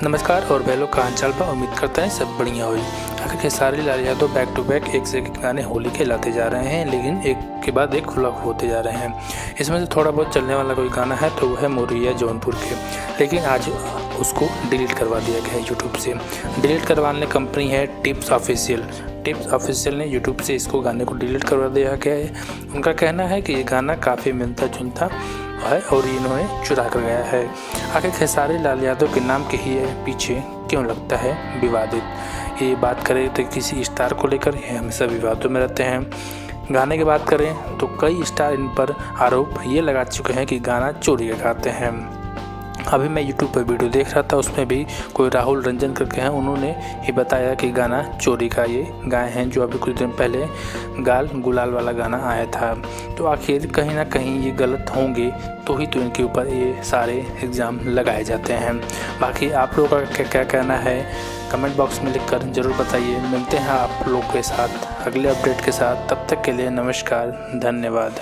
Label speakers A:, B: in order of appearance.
A: नमस्कार और बैलों का हालचाल पर उम्मीद करते हैं सब बढ़िया हुई। आखिर Khesari Lal Yadav back to back एक से एक गाने होली के लाते जा रहे हैं, लेकिन एक के बाद एक फ्लॉप होते जा रहे हैं। इसमें से थोड़ा बहुत चलने वाला कोई गाना है तो वो है मोरिया जौनपुर के, लेकिन आज उसको डिलीट करवा दिया गया है यूट्यूब से। डिलीट करवाने कंपनी है टिप्स ऑफिशियल ने यूट्यूब से इसको गाने को डिलीट करवा दिया गया है। उनका कहना है कि ये गाना काफ़ी मिलता जुलता है और इन्होंने चुरा कर गया है। आखिर खेसारी लाल यादव के नाम के ही पीछे क्यों लगता है विवादित। ये बात करें तो किसी स्टार को लेकर ये हमेशा विवादों में रहते हैं। गाने की बात करें तो कई स्टार इन पर आरोप ये लगा चुके हैं कि गाना चोरी का गाते हैं। अभी मैं यूट्यूब पर वीडियो देख रहा था, उसमें भी कोई राहुल रंजन करके हैं, उन्होंने ही बताया कि गाना चोरी का ये गाए हैं, जो अभी कुछ दिन पहले गाल गुलाल वाला गाना आया था। तो आखिर कहीं ना कहीं ये गलत होंगे तो ही तो इनके ऊपर ये सारे एग्ज़ाम लगाए जाते हैं। बाकी आप लोगों का क्या कहना है कमेंट बॉक्स में लिखकर ज़रूर बताइए। मिलते हैं आप लोग के साथ अगले अपडेट के साथ, तब तक के लिए नमस्कार, धन्यवाद।